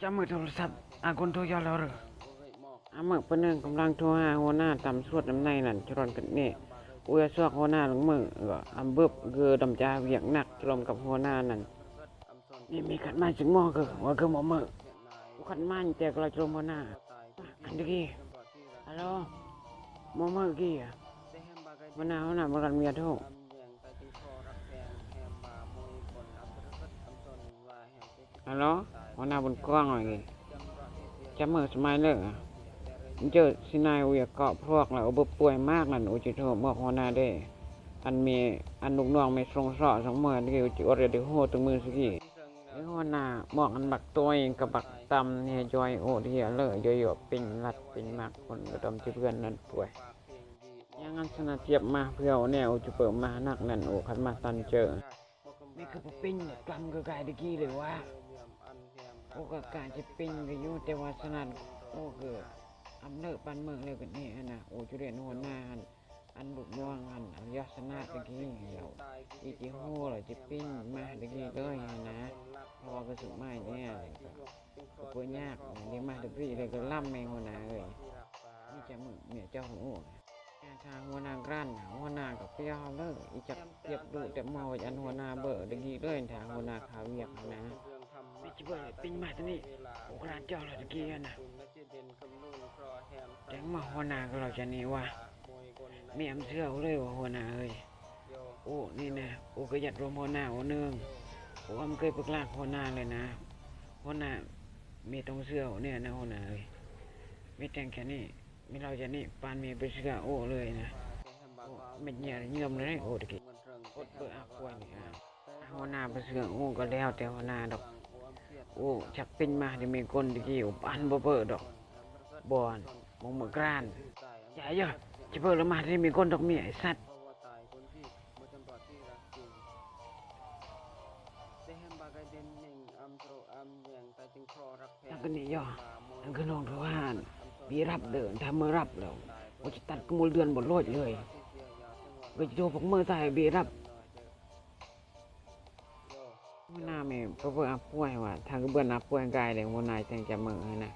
จะมือโทรศัพท์คนโทรยอแล้วหรือมือเพื่อนกำลังโทรหาหัวหน้าตำสวดน้ำในนั่นจรอนกันนี่อุยซอกหัวหน้าหลังมือก็เบิบคือดำจาเวียงหนักรวมกับหัวหน้านั่นนี่มีขันมาจึงมอคือว่าคือหมอมือขันมันแต่ก็เราจมหัวหน้าอันนี้ฮัลโหลหมอมือกี้หัวหน้ามากันเมียทุกฮัลโหลหัวหน้าบนกล้องหน่อยจะมือสมัยเลิกเจอสินายอุยเกาะพวกแล้วบุป่วยมากนั่นอุจิโทบอกหัวหน้าได้อันมีอันลูกน้องไม่ทรงสอสองมือที่อุจิอดเดือดโหตึงมือสิกี้ไอ้หัวหน้าบอกอันบักตัวเองกับบักตำเนี่ยจอยโอเดียเลิกย่อยๆปิ่งรัดปิ่งมากคนกระดมที่เพื่อนนั่นป่วยยังงั้นสนาเจ็บมาเพื่อแนวอุจิเปิดมานักนั่นโอขันมาตันเจอนี่คือปิ้งกลำคือกายตะกี้เลยว่าโอกาสจะปิ้งก็อยู่แต่ว่าสนั่นโอ้คืออำเลิกปันเมืองเลยกันนี่นะโอ้จุเรียนหัวหน้าอันบุกม่วงอันยศนาตะกี้เราอีจิโห่เราจะปิ้งมาตะกี้เลยนะพอก็สุดไม่เนี่ยก็เพื่อยากนี่มาตะกี้เลยก็ล่ำเองหัวหน้าเลยนี่จะมึงเมียเจ้าหัวทางหัวหน้ากรันหัวหน้ากับเปี้ยวเลิกอีจับเก็บดูแต่เมาอันหัวหน้าเบอร์ตะกี้เลยทางหัวหน้าขาวเวียกนะไม่ใช่เบอร์ปิ้งมาตะนี่โอ้ขนาดเจ้าเราตะกี้นะแจ้งมาหัวหน้าก็เราจะนี่ว่ามีอำเชื่อเลยว่าหัวหน้าเอ้ยโอ้นี่นะโอ้ก็ยัดรวมหัวหน้าหัวเนืองโอ้อำเคยปรึกษาหัวหน้าเลยนะหัวหน้ามีต้องเชื่อเนี่ยนะหัวหน้าเอ้ยไม่แต่งแค่นี้มีเราจะนี่ปานมีไปเชื่อโอ้เลยนะโอ้ไม่เงียบเงียบเลยโอ้ตะกี้อดเบอร์อาควายนี่หัวหน้าไปเชื่อโอ้ก็แล้วแต่หัวหน้าดอกโอ้ชักเป็นมาที่มีคนตะกี้ปานบ่เปิดดอกบอนมองเหมือนกรานใหญ่เยอะจะเปิดละมาที่มีคนดอกเมียไอ้สัตว์นั่นก็นี่ย่อนั่นคือน้องทวารบีรับเดินทำมือรับแล้วว่าจะตัดกมูลเดือนบนโลดเลยก็จะโดนพวกมือใส่บีรับหน้าไม่เพื่ออาป่วยว่ะทางก็เบื่ออาป่วยกายเลยวันนายแต่งจะมือให้นะ